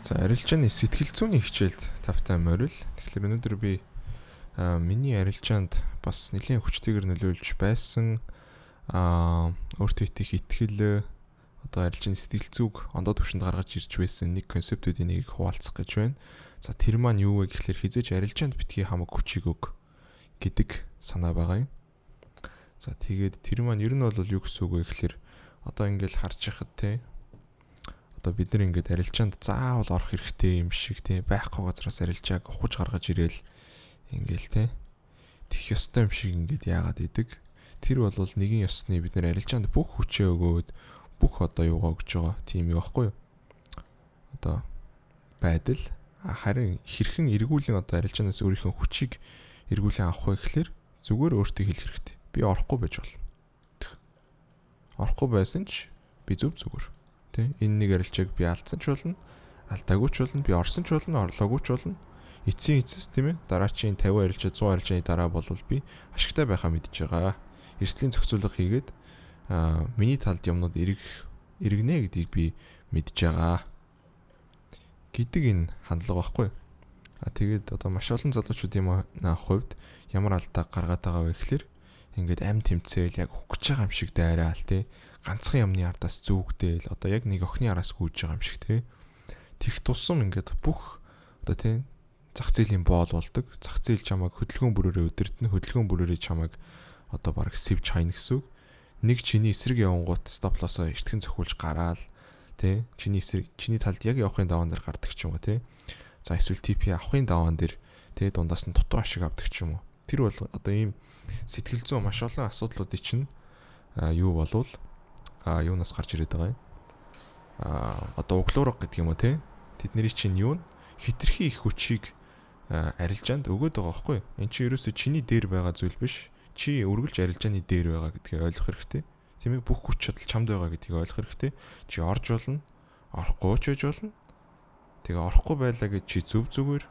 За арилжааны сэтгэл зүйний хичээлд тавтай морил. Тэгэхээр өнөөдөр би миний арилжаанд бас нэлийн хүчтэйгээр нөлөөлж байсан өөртөө их итгэл одоо арилжааны сэтгэл зүг ондоо төвшөнд гаргаж ирж байсан нэг концептуудын нэгийг хуваалцах гэж байна. За тэр маань юу вэ гэхэлэр хизээж арилжаанд битгий хамаг хүчийг өг гэдэг санаа байгаа юм. За тэгээд тэр маань ер нь бол юу гэсэн үг вэ гэхэлэр одоо ингээл харж яхад те одоо бид нар ингээд арилжаанд заавал орох хэрэгтэй юм шиг те байхгүй газраас арилжааг ухаж гаргаж ирээл ингээл те тэх ёстой юм шиг ингээд яагаад идэг. Тэр бол нэгэн ёсны бид нар арилжаанд бүх хүчээ өгөөд бүх одоо юугаа өгж байгаа тийм юу байхгүй юу? Одоо байдал харин хэрхэн эргүүлэн одоо арилжаанаас өөрийнхөө хүчийг эргүүлэн авах вэ гэхэлэр зүгээр өөртөө хэлэх хэрэгтэй. Би орохгүй байж болно. Орохгүй байсан ч би зүгээр. Энэ нэг арилжааг би алдсан ч болно, алдаагүй ч болно, би орсон ч болно, орлоогүй ч болно. Эцсийн эцэс тийм ээ. Дараачийн 50 арилжаа, 100 арилжааны дараа болвол би ашигтай байхаа мэдж байгаа. Эрсдлийн зохицуулга хийгээд миний талд юмнууд эргэнэ гэдгийг би мэдж байгаа гэдэг энэ хандлага байхгүй. Тэгээд одоо маш олон залуучуудын хувьд ямар алдаа гаргаад байгаа вэ гэхэлэр ингээд ам тэмцээл яг хөгж байгаа юм шиг дайраал тий ганцхан юмны ардаас зүгдээл одоо яг нэг охины араас гүйж байгаа юм шиг тий тех тусам ингээд бүх одоо тий зах зээлийн боол болдог. Зах зээл чамайг хөдөлгөөн бүрээрээ өдөртнө, хөдөлгөөн бүрээрээ чамайг одоо баг сэвж хайна гэсэн үг. Нэг чиний эсрэг явангууд стоп лосоо эртхэн цохиулж гараал тий чиний талд яг явахын даваан дээр гардаг ч юм уу тий. За эсвэл TP авахын даваан дээр тий дундаас нь дутуу ашиг авдаг ч юм уу. Тэр бол одоо ийм сэтгэл зүйн маш олон асуудлуудыг чинь юу болвол юунаас гарч ирээд байгаа юм. Одоо углуурга гэдэг юм уу те. Тэдний чинь юу хитрхи их хүчийг арилжаанд өгöd байгаа байхгүй. Энд чинь ерөөсөө чиний дээр байгаа зүйл биш. Чи үргэлж арилжааны дээр байгаа гэдгийг ойлгох хэрэгтэй. Тийм ээ бүх хүч чадал чамд байгаа гэдгийг ойлгох хэрэгтэй. Чи орж болно, орохгүй ч байж болно. Тэгээ орохгүй байлаа гэж чи зүгээр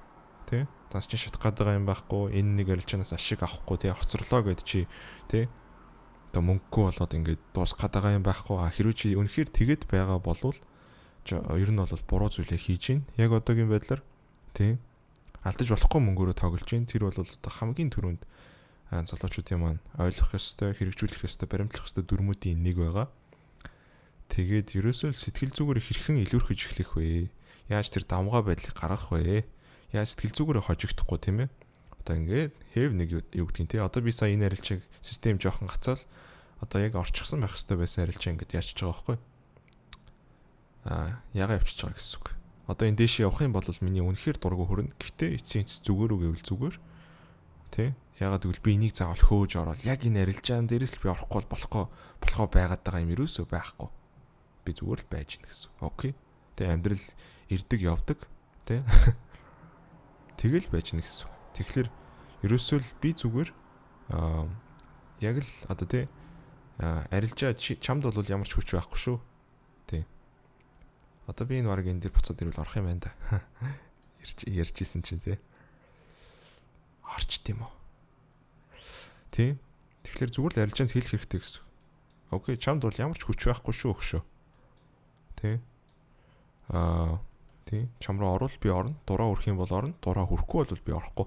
тэ тас чи шатах гээд байгаа юм байхгүй. Энэ нэг арилжаанаас ашиг авахгүй тэ хоцорлоо гэд чи тэ одоо мөнгөгүй болоод ингээд дуусах гээд байгаа юм байхгүй. Хэрвээ чи үнэхээр тэгэд байгаа болвол ер нь бол буруу зүйлээ хийж гин. Яг одоогийн байдлаар тэ алдаж болохгүй мөнгөөрөө тоглож гин. Тэр бол одоо хамгийн түрүүнд залуучуудын маань ойлгох ёстой, хэрэгжүүлэх ёстой, баримтлах ёстой дүрмүүдийн нэг байгаа. Тэгээд ерөөсөө сэтгэл зүгээр хэрхэн илүүрхэж эхлэх вэ? Яаж тэр давмгай байдлыг гаргах вэ? Яаж сэтгэл зүгээрээ хожигдохгүй тийм ээ. Одоо ингээд хэв нэг юу гэдгийг те. Одоо би сая энэ арилжааг систем жоохон гацаал одоо яг орчихсон байх хэрэгтэй байсан арилжаа ингээд яачиж байгаа байхгүй. Ягаа явчихж байгаа гэсэн үг. Одоо энэ дэше явах юм бол миний үнэхээр дургу хөрнө. Гэхдээ эцсийн эцэс зүгээр үг гэвэл зүгээр. Тэ? Ягаад гэвэл би энийг заавал хөөж ороод яг энэ арилжаан дээрээс л би орохгүй болохоо байгаад байгаа юм ерөөсөө байхгүй. Би зүгээр л байж гин гэсэн. Окей. Тэ амьдрал ирдэг явдаг тэ тэгэл байж гэнэ гэсэн. Тэгэхээр ерөөсөө л би зүгээр яг л одоо тэ арилжаа чамд бол ямар ч хүч байхгүй шүү. Тэ. Одоо би энэ баг энэ дэр буцаад ирвэл орох юм байна да. Ярьжсэн чинь тэ. Орчт юм уу? Тэ. Тэгэхээр зүгээр л арилжаанд хэлэх хэрэгтэй гэсэн. Окей, чамд бол ямар ч хүч байхгүй шүү өгшөө. Тэ. Тий, чам руу орвол би орно. Дураа хүрэх юм бол орно. Дураа хүрэхгүй бол би орохгүй.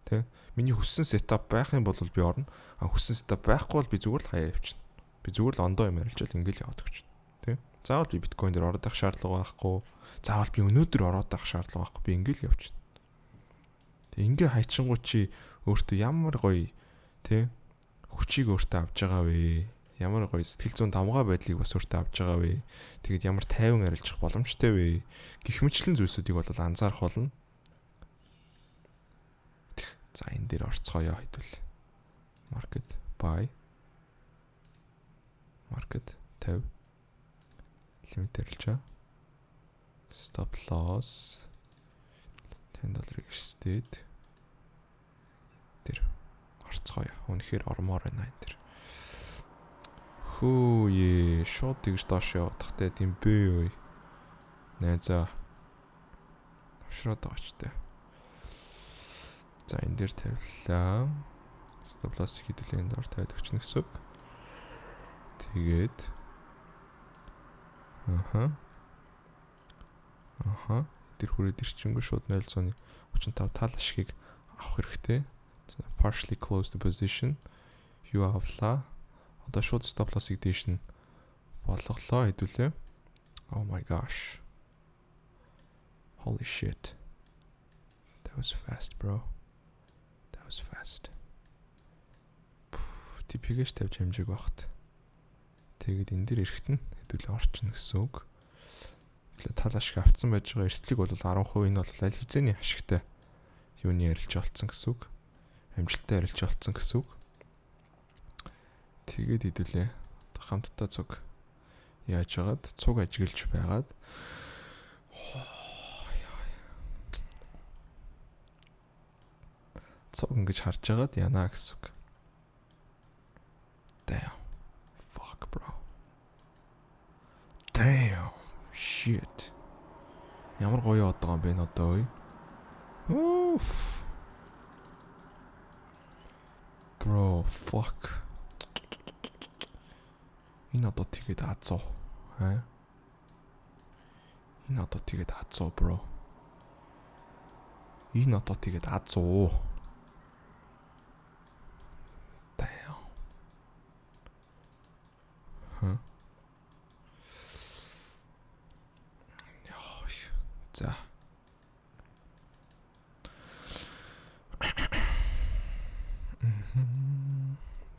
Тий. Миний хүссэн сетап байх юм бол би орно. Хүссэн сетап байхгүй бол би зүгээр л хаяа явчихна. Би зүгээр л ондоо юм арилжаал ингээл яваад өгч. Тий. Заавал би биткойн дээр ороод авах шаардлага байхгүй. Заавал би өнөөдөр ороод авах шаардлага байхгүй. Би ингээл явчихна. Тэг ингээ хайчингуу чи өөртөө ямар гоё тий хүчийг өөртөө авч байгаа вэ? Ямар гоё сэтгэл зүйн давмгай байдлыг бас өөртөө авч байгаа вэ? Тэгэд ямар тайван арилжах боломжтой вэ? Гэх мэтлэн зүйлсүүдийг бол анзаарах болно. За энэ дээр орцгоё хэдвэл. Market buy. Market 50. Limit арилжаа. Stop loss. $10 эрсдээд. Тэр орцгоё. Үнэхээр ормоор байна энэ тэр. Хөөе, шууд тэгж доош явахдахтай тийм бэ. Найзаа. Төвшроод байгаа ч тээ. За энэ дээр тавилаа. Stop loss хэдүүлэн дор тавиад өгчнө гэсэн үг. Тэгээд дээр хүрээд ирчингүү шууд 0.35 тал ашгийг авах хэрэгтэй. Partially close the position. Юу авлаа? Одоо шууд stop loss-ыг дээш нь болголоо хэдүүлээ. Oh my gosh. Holy shit. That was fast, bro. That was fast. TP-гээ тавьж хэмжээг багт. Тэгээд энэ дэр эрэхтэн хэдүүлээ орчихно гэсэн үг. Тэгэхээр тал ашиг авцсан байж байгаа эрсдлийг бол 10% энэ бол аль хэзээний ашигтай юуны ярилж олцсон гэсэн үг. Амжилттай ярилж олцсон гэсэн үг. Тэгээд хэдүүлээ хамтдаа цуг яаж яагаад цуг ажиглаж байгаад цуг ингэж харж байгаад яана гэсэн үг. Damn. Fuck, bro. Damn. Shit. Ямар гоё яваад байгаа юм бэ н одоо ой. Oof. Bro, fuck. Энэ одоо тэгээд азуу. Энэ одоо тэгээд азуу, bro. Энэ одоо тэгээд азуу. Damn. За.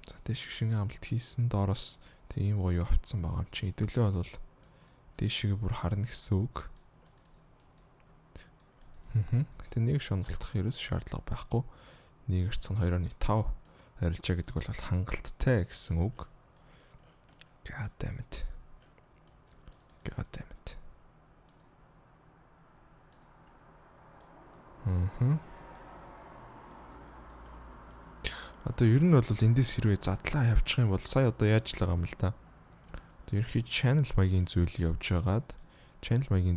За дэшиг шинэ амлалт хийсэн доороос тийм гоё авцсан байгаа юм чи. Хэдүүлээ бол дэшигээ бүр харна гэсэн үг. Гэтэ нэг шуналтах ерөөс шаардлага байхгүй. 1/2.5 арилжаа гэдэг бол хангалттай гэсэн үг. God damn it. God damn it. Одоо ер нь бол эндээс хэрвээ задлаа явчих юм бол сая одоо яаж л байгаа юм л да. Одоо ерхий channel маягийн зүйл явж байгаад channel маань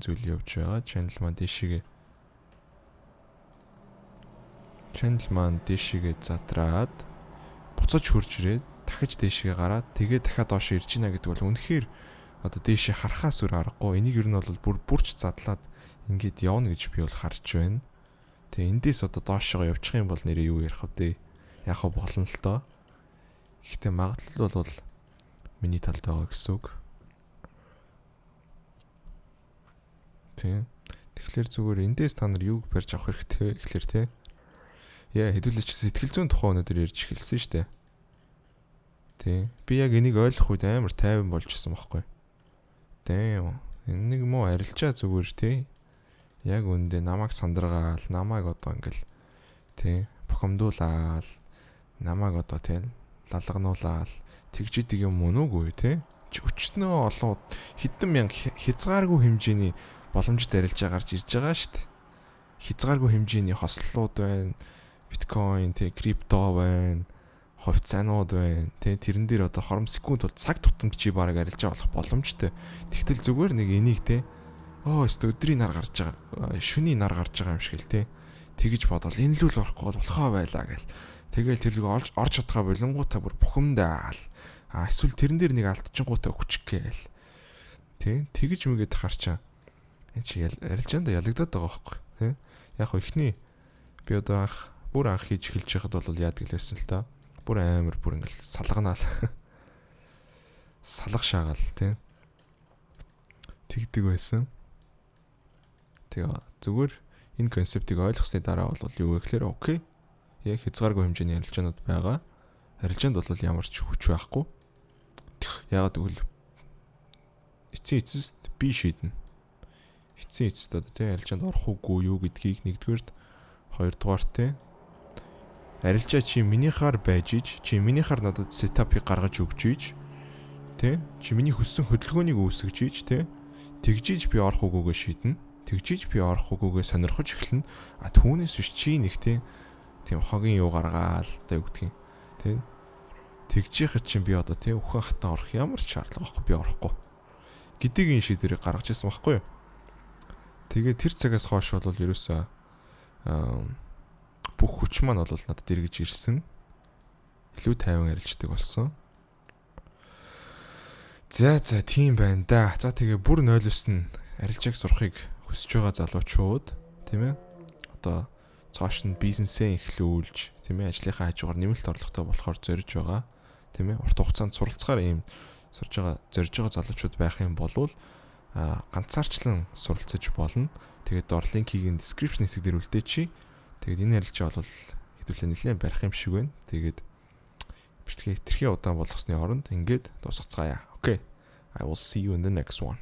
дэшигээ задраад буцаж хурж ирээд дахиж дэшигээ гараад тэгээ дахиад доош ирж гинэ гэдэг бол үнэхээр одоо дэшээ харахаас өөр аргагүй. Энийг ер нь бол бүрч задлаад ингээд явна гэж би бол харж байна. Тэгээ эндээс одоо доошоо явчих юм бол нэрээ юу ярих вэ? Яг хөө болно л доо. Гэхдээ магадлал бол миний талд байгаа гэсэн үг. Тийм. Тэгэхээр зүгээр эндээс та нар юуг барьж авах хэрэгтэй гэхэлэр те. Яа хэдүүлээч сэтгэл зүйн тухай өнөдөр ярьж эхэлсэн шүү дээ. Тийм. Би яг энийг ойлгох үед амар тайван болчихсон байхгүй. Damn. Энэ нэг муу арилжаа зүгээр те. Яг үндэ намайг сандргаал, намайг одоо ингээл тий бухимдуулаад, намайг одоо тий лалгануулаад тэгж идэг юм мөнөөгүй тий. Өчтнөө олон хэдэн мянга хязгааргүй хэмжээний боломжит арилжаа гарч ирж байгаа шүү дээ. Хязгааргүй хэмжээний хослолууд байна, биткойн тий, крипто байна, хувьцаанууд байна. Тий тэрэн дээр одоо хором секунд бол цаг тутамд чи бараг арилжаа болох боломжтой. Тэгтэл зүгээр нэг энийг тий өдрийн нар гарч байгаа, шөнийн нар гарч байгаа юм шиг л те. Тэгэж бодвол энэ л болохгүй болохоо байлаа гэл. Тэгэл тэрийг орж чадхаа болонгуудаа бүр бухимдаал. Эсвэл тэрэн дээр нэг алдчихгуудаа хүчг гээл. Тэ тэгэж мэгээд харчаа. Энэ чи арилжаанда ялагдаад байгаа байхгүй те. Яг хөө ихний би одоо бүр анх хийж эхэлж байхад бол яадаг л байсан л та. Бүр амар бүр ингээл салганаал. Салах шаагаал те. Тэгдэг байсан. Тэгээ зүгээр энэ концептыг ойлгосны дараа бол юу гэхээр окей. Яг хязгааргүй хэмжээний арилжаанууд байгаа. Арилжаанд бол ямар ч хүч байхгүй. Яагаад гэвэл эцсийн эцэст би шийднэ. Эцсийн эцэст одоо тий арилжаанд орох уугүй юу гэдгийг нэгдүгээрт, хоёрдугаар тий арилжаа чи минийхаар байж ич, чи минийхаар надад сетапыг гаргаж өгч ич, тий чи миний хүссэн хөдөлгөөнийг үүсгэж ич, тий тэгжиж би орох уугүйгээ шийднэ. Тэгжиж би орох уугүйгээ сонирхож эхэлнэ. Түүнээс биш чи нэг тийм хогийн юу гаргаал та юу гэдгийг тий тэгжихад чинь би одоо тий өхөн хатан орох ямар ч шаардлага байхгүй би орохгүй гэдэг энэ шийдвэрийг гаргаж ирсэн байхгүй юу. Тэгээ тэр цагаас хойш бол ерөөсөө бүх хүч маань бол надад эргэж ирсэн. Илүү тайван арилждаг болсон. За тийм байна да. За тэгээ бүр 0-9 нь арилжааг сурахыг хүсэж байгаа залуучууд тийм ээ одоо цааш нь бизнесээ эхлүүлж тийм ээ ажлынхаа хажуугаар нэмэлт орлоготой болохоор зорж байгаа тийм ээ урт хугацаанд суралцахаар ийм зорж байгаа залуучууд байх юм бол ганцаарчлан суралцаж болно. Тэгээд дор линкийг нь description хэсэг дээр үлдээчи. Тэгээд энэ ярилцлага бол хэдүүлээ нэлээд барих юм шиг байна. Тэгээд бичлэгээ хэтэрхий удаан болгосны оронд ингээд дуусгацгаая. Okay. I will see you in the next one.